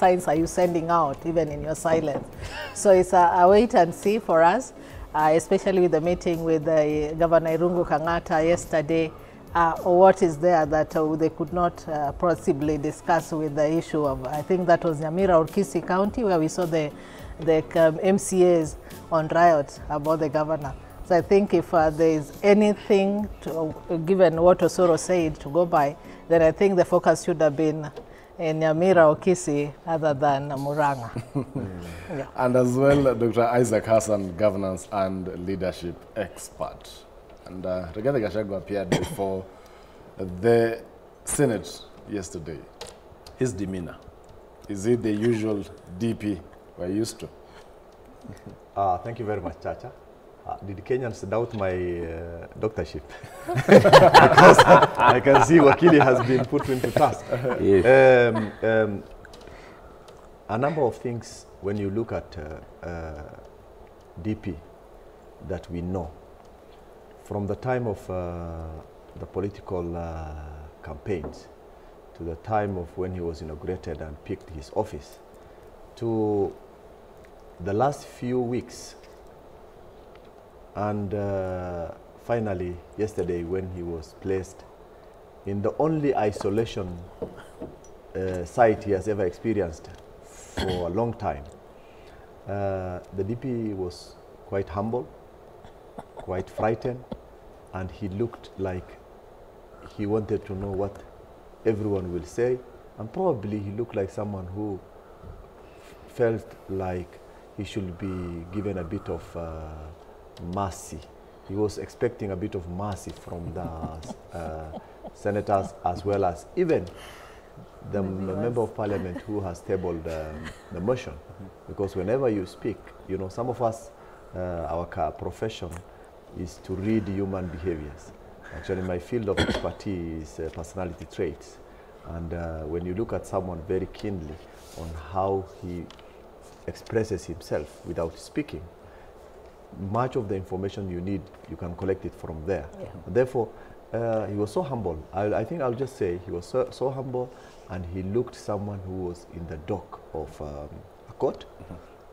signs are you sending out, even in your silence? So it's a wait and see for us, especially with the meeting with Governor Irungu Kang'ata yesterday. What is there that they could not possibly discuss with the issue of, I think that was Nyamira or Kisii County, where we saw the MCAs on riot about the governor. So I think if there is anything, given what Osoro said, to go by, then I think the focus should have been in Nyamira or Kisii other than Murang'a. Yeah. And as well, Dr. Isaac Hassan, governance and leadership expert. And Rigathi Gachagua appeared before the Senate yesterday. His demeanor, is it the usual DP we're used to? Thank you very much, Chacha. Did Kenyans doubt my doctorship? Because I can see Wakili has been put into task. Yes. A number of things when you look at DP that we know. From the time of the political campaigns to the time of when he was inaugurated and picked his office to the last few weeks, and finally yesterday when he was placed in the only isolation site he has ever experienced for a long time. The DP was quite humble, quite frightened, and he looked like he wanted to know what everyone will say, and probably he looked like someone who felt like he should be given a bit of mercy. He was expecting a bit of mercy from the senators, as well as even the member of parliament who has tabled the motion. Because whenever you speak, you know, some of us, our profession is to read human behaviors. Actually, my field of expertise is personality traits. And when you look at someone very keenly on how he expresses himself without speaking, much of the information you need, you can collect it from there. Yeah. Therefore, he was so humble. I think I'll just say he was so humble, and he looked someone who was in the dock of a court.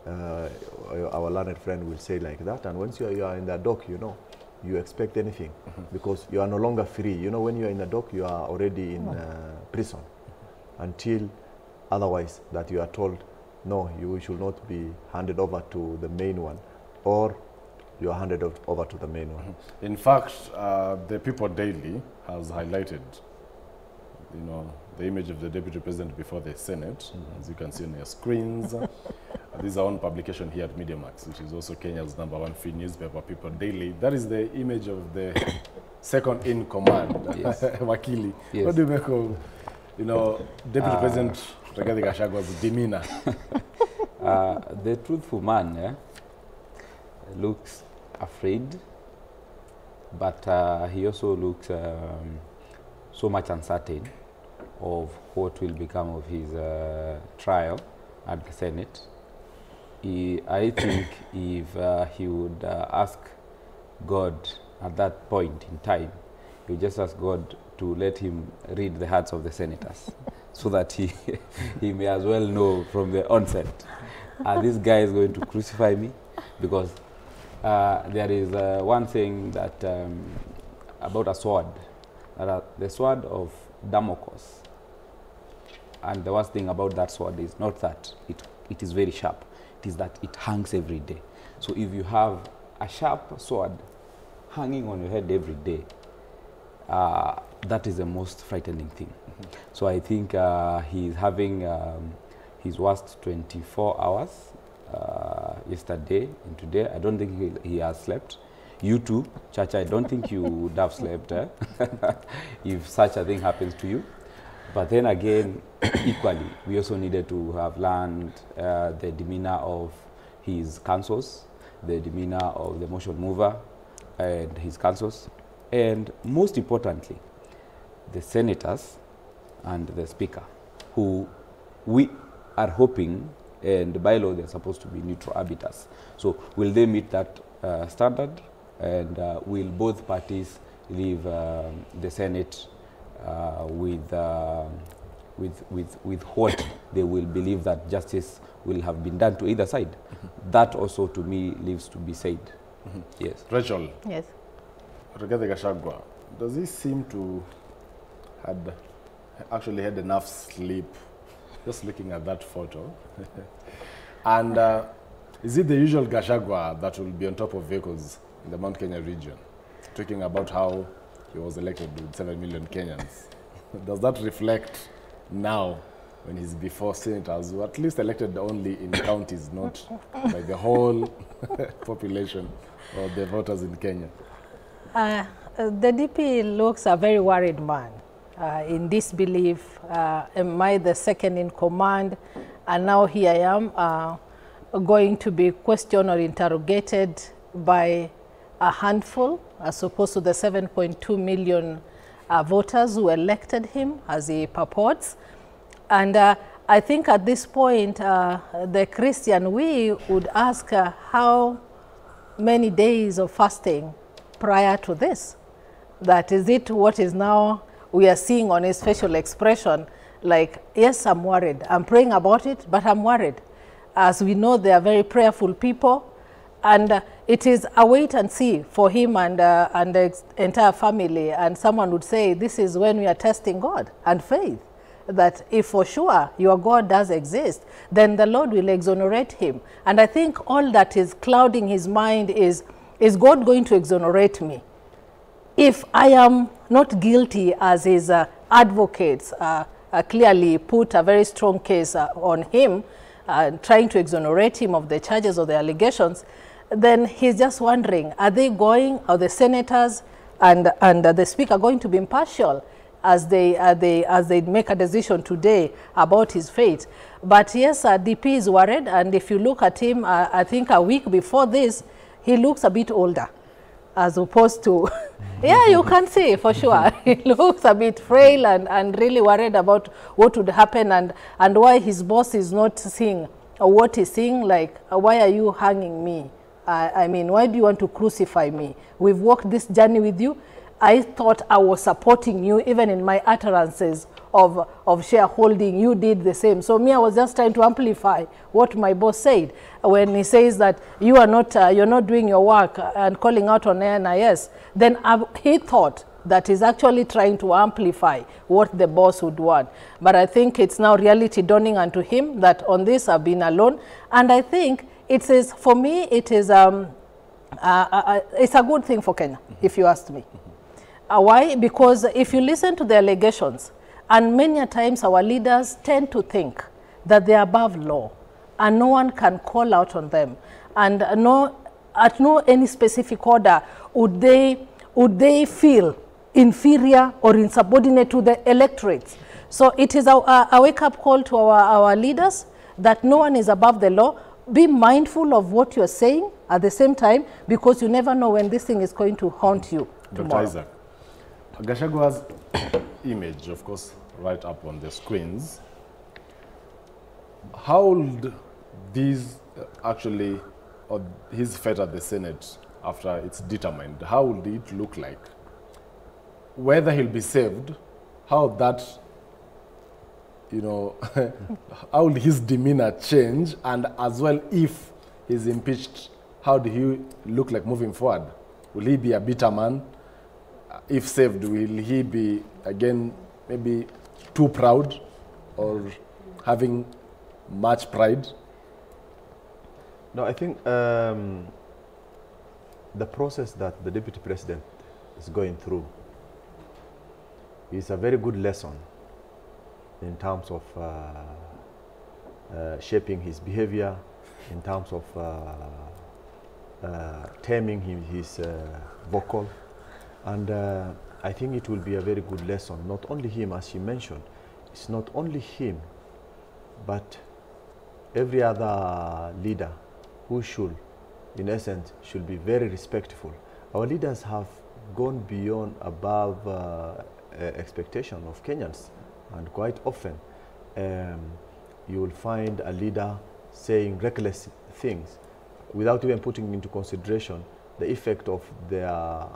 Our learned friend will say like that. And once you are in the dock, you know, you expect anything because you are no longer free. You know, when you are in the dock, you are already in prison until otherwise that you are told, no, you should not be handed over to the main one, or you are handed over to the main one. In fact, the People Daily has highlighted, you know, the image of the Deputy President before the Senate, as you can see on your screens. This is our own publication here at MediaMax, which is also Kenya's #1 free newspaper, People Daily. That is the image of the second in command, yes. Wakili. Yes. What do you make of, you know, Deputy President Rigathi Gachagua's demeanor? The truthful man looks afraid, but he also looks so much uncertain of what will become of his trial at the Senate. I think if he would ask God at that point in time, he would just ask God to let him read the hearts of the senators so that he may as well know from the onset, this guy is going to crucify me, because there is one thing that about a sword, the sword of Damocles. And the worst thing about that sword is not that it is very sharp, it is that it hangs every day. So if you have a sharp sword hanging on your head every day, that is the most frightening thing. So I think he's having his worst 24 hours yesterday and today. I don't think he has slept. You too, Chacha, I don't think you would have slept if such a thing happens to you. But then again, equally, we also needed to have learned the demeanor of his councils, the demeanor of the motion mover and his councils, and most importantly, the senators and the speaker, who we are hoping, and by law they're supposed to be neutral arbiters. So will they meet that standard, and will both parties leave the Senate with what they will believe that justice will have been done to either side. That also, to me, leaves to be said. Yes. Rachel. Yes. Rigathi Gachagua, does he seem to actually had enough sleep just looking at that photo? And is it the usual Gachagua that will be on top of vehicles in the Mount Kenya region, talking about how he was elected with 7 million Kenyans? Does that reflect now when he's before senators, who at least elected only in counties, not by the whole population or the voters in Kenya? The DP looks a very worried man in disbelief. Am I the second in command? And now here I am going to be questioned or interrogated by a handful as opposed to the 7.2 million voters who elected him, as he purports. And I think at this point, the Christian we would ask how many days of fasting prior to this? That is it what is now we are seeing on his facial expression, like, yes, I'm worried. I'm praying about it, but I'm worried. As we know, they are very prayerful people, and it is a wait and see for him and the entire family. And someone would say, this is when we are testing God and faith, that if for sure your God does exist, then the Lord will exonerate him. And I think all that is clouding his mind is God going to exonerate me? If I am not guilty, as his advocates clearly put a very strong case on him, trying to exonerate him of the charges or the allegations, then he's just wondering, are they going, are the senators and the speaker going to be impartial as they make a decision today about his fate? But yes, DP is worried, and if you look at him, I think a week before this, he looks a bit older, as opposed to, yeah, you can see for sure. He looks a bit frail and really worried about what would happen, and why his boss is not seeing what he's seeing, like, why are you hanging me? I mean, why do you want to crucify me? We've walked this journey with you. I thought I was supporting you, even in my utterances of shareholding. You did the same. So me, I was just trying to amplify what my boss said when he says that you are not, you're not doing your work and calling out on NIS. Then he thought that he's actually trying to amplify what the boss would want. But I think it's now reality dawning onto him that on this I've been alone. And I think it is, for me, it is it's a good thing for Kenya, if you ask me. Why? Because if you listen to the allegations, and many a times our leaders tend to think that they are above law and no one can call out on them, and at no any specific order would they feel inferior or insubordinate to the electorate. So it is a wake-up call to our leaders that no one is above the law. Be mindful of what you're saying at the same time, because you never know when this thing is going to haunt you tomorrow. Dr. Isaac, Gachagua's image, of course, right up on the screens. How would these actually, or his fate at the Senate after it's determined, how would it look like? Whether he'll be saved, how that, you know, how will his demeanor change? And as well, if he's impeached, how do he look like moving forward? Will he be a bitter man? If saved, will he be, again, maybe too proud or having much pride? No, I think the process that the Deputy President is going through is a very good lesson in terms of shaping his behavior, in terms of taming his vocal. And I think it will be a very good lesson, not only him, as you mentioned. It's not only him, but every other leader who should, in essence, should be very respectful. Our leaders have gone beyond above expectation of Kenyans, and quite often you will find a leader saying reckless things without even putting into consideration the effect of their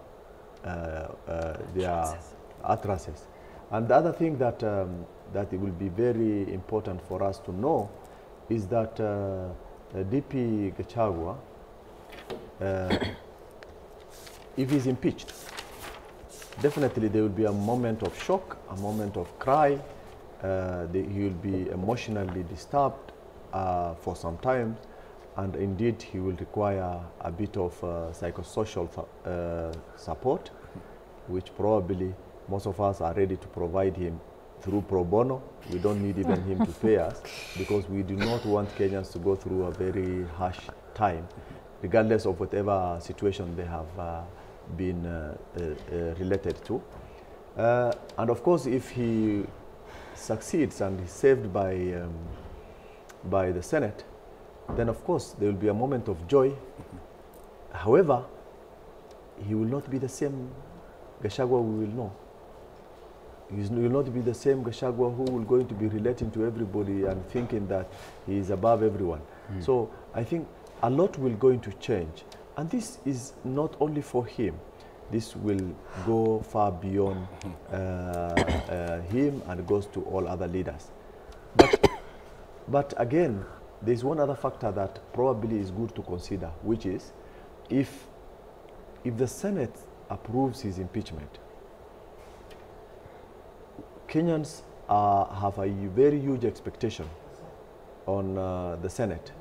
utterances. And the other thing that, that it will be very important for us to know is that DP Gachagua, if he's impeached, definitely there will be a moment of shock, a moment of cry. He will be emotionally disturbed for some time, and indeed he will require a bit of psychosocial support, which probably most of us are ready to provide him through pro bono. We don't need even him to pay us, because we do not want Kenyans to go through a very harsh time, regardless of whatever situation they have been related to. And of course, if he succeeds and is saved by the Senate, then of course there will be a moment of joy. However, he will not be the same Gachagua we will know. He will not be the same Gachagua who will going to be relating to everybody and thinking that he is above everyone. So I think a lot will going to change. And this is not only for him. This will go far beyond him, and goes to all other leaders. But again, there's one other factor that probably is good to consider, which is if the Senate approves his impeachment, Kenyans have a very huge expectation on the Senate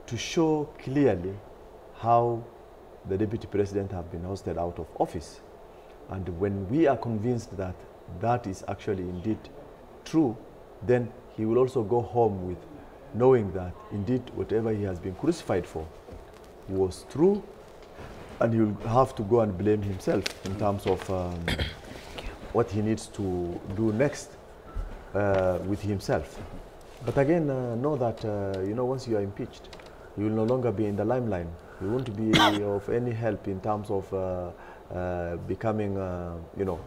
to show clearly how the Deputy President have been ousted out of office. And when we are convinced that that is actually indeed true, then he will also go home with knowing that indeed whatever he has been crucified for was true, and he will have to go and blame himself in terms of what he needs to do next with himself. But again, know that you know, once you are impeached, you will no longer be in the limelight. You won't be of any help in terms of becoming, you know,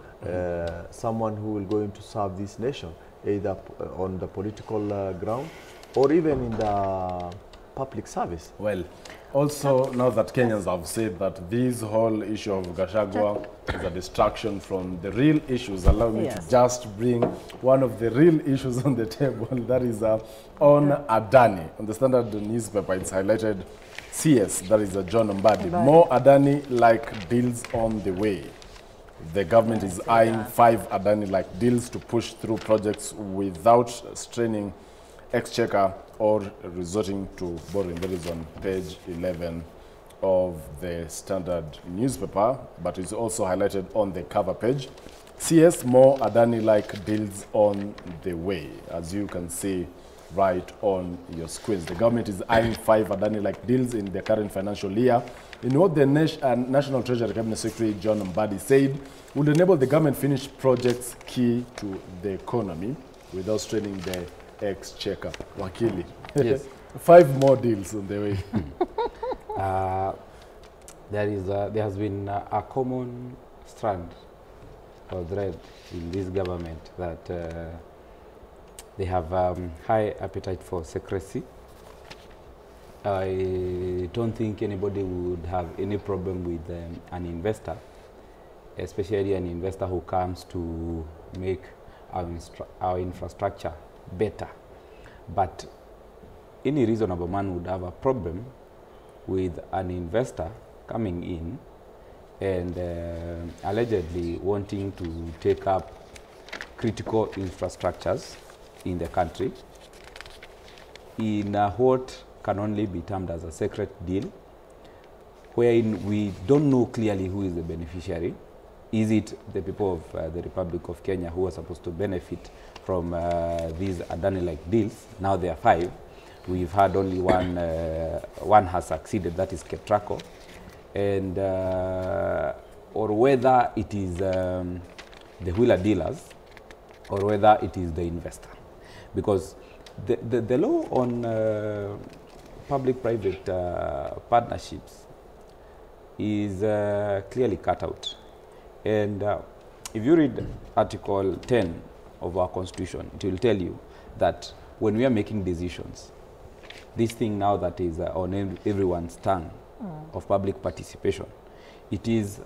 someone who will going to serve this nation, either on the political ground or even in the public service. Well, also now that Kenyans have said that this whole issue of Gachagua is a distraction from the real issues, allow me to just bring one of the real issues on the table, that is on Adani. On the Standard newspaper, it's highlighted CS, that is John Mbadi. More Adani-like deals on the way. The government is eyeing 5 Adani-like deals to push through projects without straining exchequer or resorting to borrowing. That is on page 11 of the Standard newspaper, but it's also highlighted on the cover page. CS, more Adani-like deals on the way. As you can see right on your screens, the government is eyeing 5 Adani-like deals in the current financial year, in what the National Treasury Cabinet Secretary John Mbadi said would enable the government finish projects key to the economy without straining the exchequer. Wakili. Yes. 5 more deals on the way. There has been a common strand or thread in this government that they have high appetite for secrecy. I don't think anybody would have any problem with an investor, especially an investor who comes to make our infrastructure better. But any reasonable man would have a problem with an investor coming in and allegedly wanting to take up critical infrastructures in the country in what can only be termed as a secret deal, wherein we don't know clearly who is the beneficiary. Is it the people of the Republic of Kenya who are supposed to benefit from these Adani-like deals? Now there are 5. We've had only one has succeeded, that is Ketraco. And or whether it is the wheeler dealers or whether it is the investor. Because the law on public-private partnerships is clearly cut out. And if you read Article 10 of our Constitution, it will tell you that when we are making decisions, this thing now that is on everyone's tongue of public participation, it is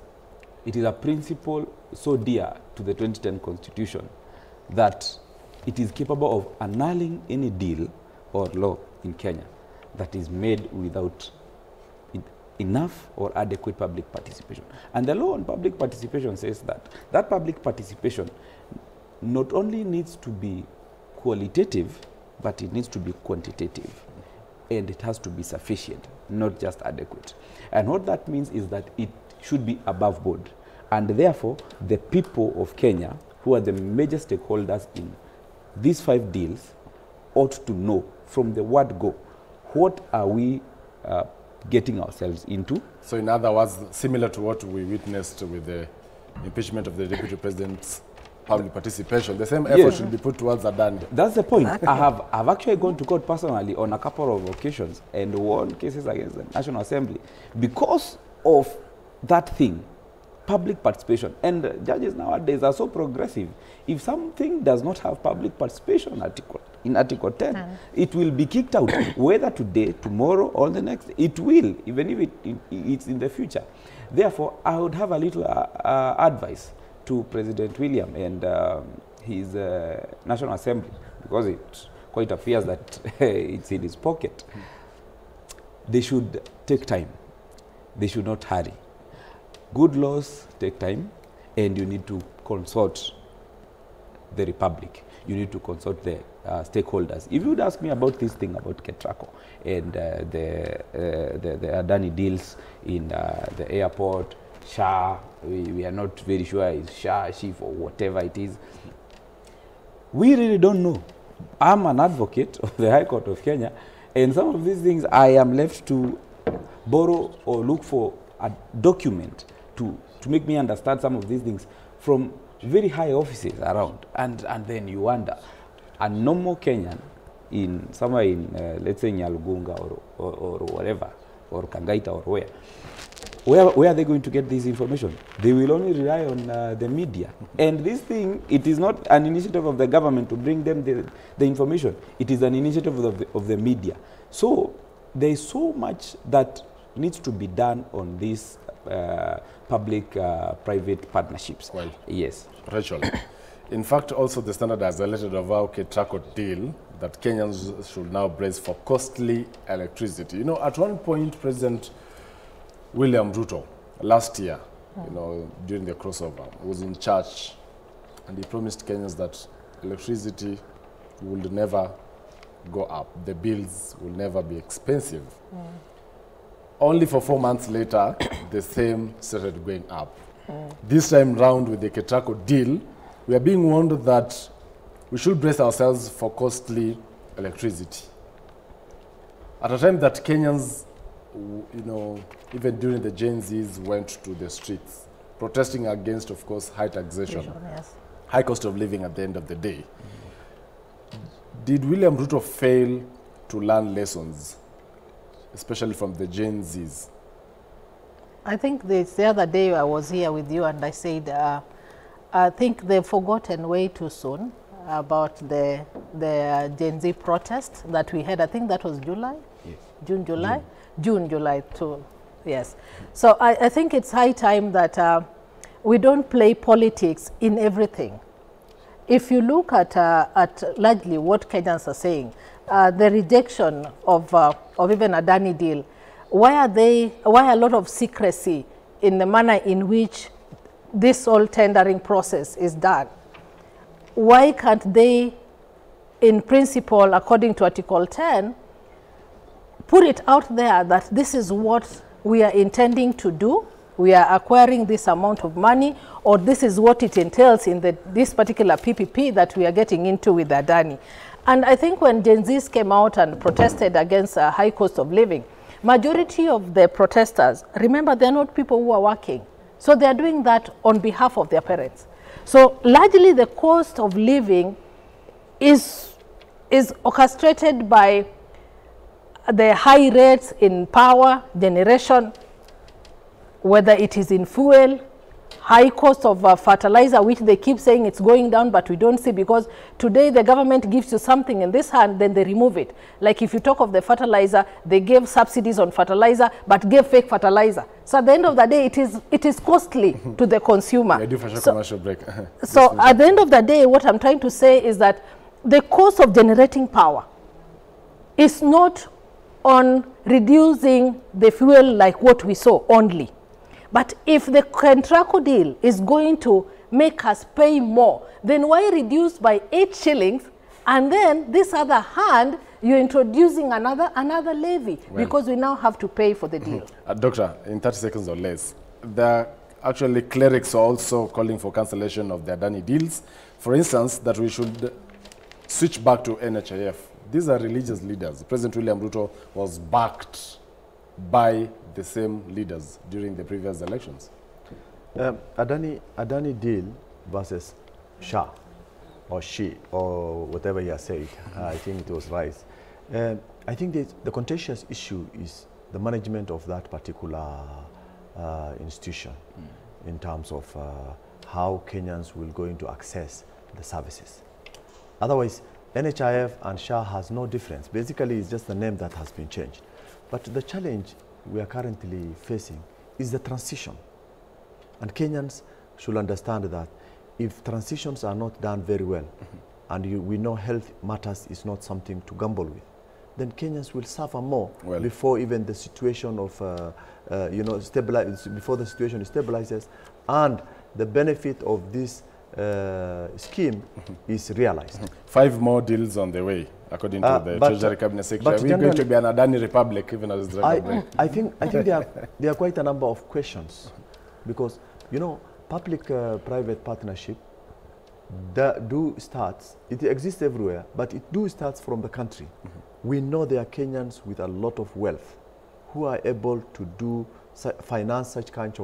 It is a principle so dear to the 2010 Constitution that it is capable of annulling any deal or law in Kenya that is made without enough or adequate public participation. And the law on public participation says that that public participation not only needs to be qualitative, but it needs to be quantitative. And it has to be sufficient, not just adequate. And what that means is that it should be above board. And therefore, the people of Kenya, who are the major stakeholders in these 5 deals, ought to know from the word go, what are we getting ourselves into? So in other words, similar to what we witnessed with the impeachment of the Deputy President's public participation, the same effort should be put towards Adani. That's the point. I've actually gone to court personally on a couple of occasions and won cases against the National Assembly because of that thing, public participation. And judges nowadays are so progressive. If something does not have public participation in Article 10, it will be kicked out, whether today, tomorrow, or the next. It will, even if it's in the future. Therefore, I would have a little advice to President William and his National Assembly, because it quite appears that it's in his pocket. They should take time. They should not hurry. Good laws take time, and you need to consult the Republic. You need to consult the stakeholders. If you would ask me about this thing about Ketraco and the Adani deals in the airport, SHA, we are not very sure it's SHA, SHIF, or whatever it is. We really don't know. I'm an advocate of the High Court of Kenya, and some of these things I am left to borrow or look for a document to make me understand some of these things from very high offices around. And then you wonder, a normal Kenyan in somewhere in, let's say, Nyalugunga or whatever, or Kangaita or where are they going to get this information? They will only rely on the media. And this thing, it is not an initiative of the government to bring them the information. It is an initiative of the media. So there is so much that needs to be done on these public-private partnerships. Well, yes. Rachel, in fact, also the Standard has alerted of our Ketraco deal that Kenyans should now brace for costly electricity. You know, at one point, President William Ruto, last year, you know, during the crossover, was in charge, and he promised Kenyans that electricity would never go up. The bills will never be expensive. Only for 4 months later, the same started going up. This time round with the Ketraco deal, we are being warned that we should brace ourselves for costly electricity. At a time that Kenyans, you know, even during the Gen Zs went to the streets, protesting against, of course, high taxation, high cost of living at the end of the day. Did William Ruto fail to learn lessons, especially from the Gen Zs? I think the other day I was here with you and I said, I think they've forgotten way too soon about the Gen Z protest that we had. I think that was July? Yes. June, July? June, July too, yes. So I think it's high time that we don't play politics in everything. If you look at largely what Kenyans are saying, the rejection of even Adani deal, why a lot of secrecy in the manner in which this whole tendering process is done? Why can't they, in principle, according to Article 10, put it out there that this is what we are intending to do? We are acquiring this amount of money, or this is what it entails in this particular PPP that we are getting into with Adani. And I think when Gen Zs came out and protested against a high cost of living, majority of the protesters, remember, they're not people who are working. So they're doing that on behalf of their parents. So largely the cost of living is orchestrated by the high rates in power generation, whether it is in fuel, high cost of fertilizer, which they keep saying it's going down, but we don't see, because today the government gives you something in this hand, then they remove it. Like if you talk of the fertilizer, they gave subsidies on fertilizer, but gave fake fertilizer. So at the end of the day, it is costly to the consumer. I do for sure commercial break. So at the end of the day, what I'm trying to say is that the cost of generating power is not on reducing the fuel like what we saw only. But if the Kentraco deal is going to make us pay more, then why reduce by 8 shillings, and then this other hand, you're introducing another levy, well, because we now have to pay for the deal. Doctor, in 30 seconds or less, the actually clerics are also calling for cancellation of the Adani deals. For instance, that we should switch back to NHIF. These are religious leaders. President William Ruto was backed by the same leaders during the previous elections. Adani deal versus Shah, or she, or whatever you said, I think it was right. I think the contentious issue is the management of that particular institution in terms of how Kenyans will going to access the services. Otherwise, NHIF and Shah has no difference. Basically, it's just the name that has been changed. But the challenge we are currently facing is the transition. And Kenyans should understand that if transitions are not done very well, and we know health matters is not something to gamble with, then Kenyans will suffer more before even the situation of, before the situation stabilizes and the benefit of this scheme is realized. 5 more deals on the way, according to the Treasury Cabinet Secretary. Are we going to be an Adani Republic, even as the Republic? I think there are quite a number of questions, because, you know, public-private partnership it exists everywhere, but it starts from the country. We know there are Kenyans with a lot of wealth who are able to finance such kind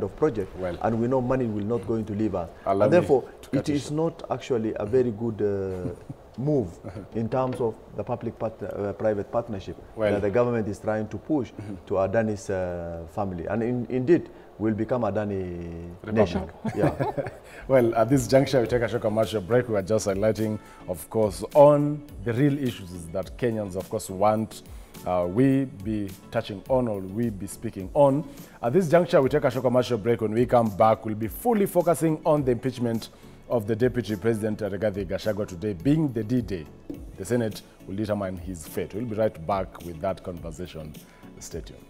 of project, and we know money will not going to leave us. And therefore, it is not actually a very good move in terms of the public-private partnership that the government is trying to push to Adani's family. And indeed, will become Adani nation. Yeah. Well, at this juncture, we take a short commercial break. We are just highlighting, of course, on the real issues that Kenyans, of course, want we be touching on, or we be speaking on. At this juncture, we take a short commercial break. When we come back, we'll be fully focusing on the impeachment of the Deputy President Rigathi Gachagua, today being the D-Day. The Senate will determine his fate. We'll be right back with that conversation. Stay tuned.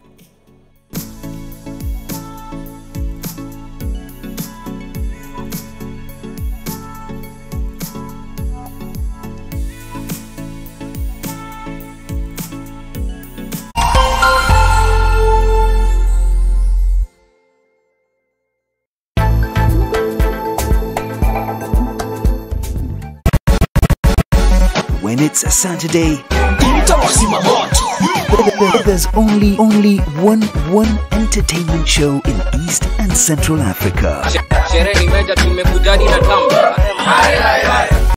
When it's a Saturday, there's only one entertainment show in East and Central Africa.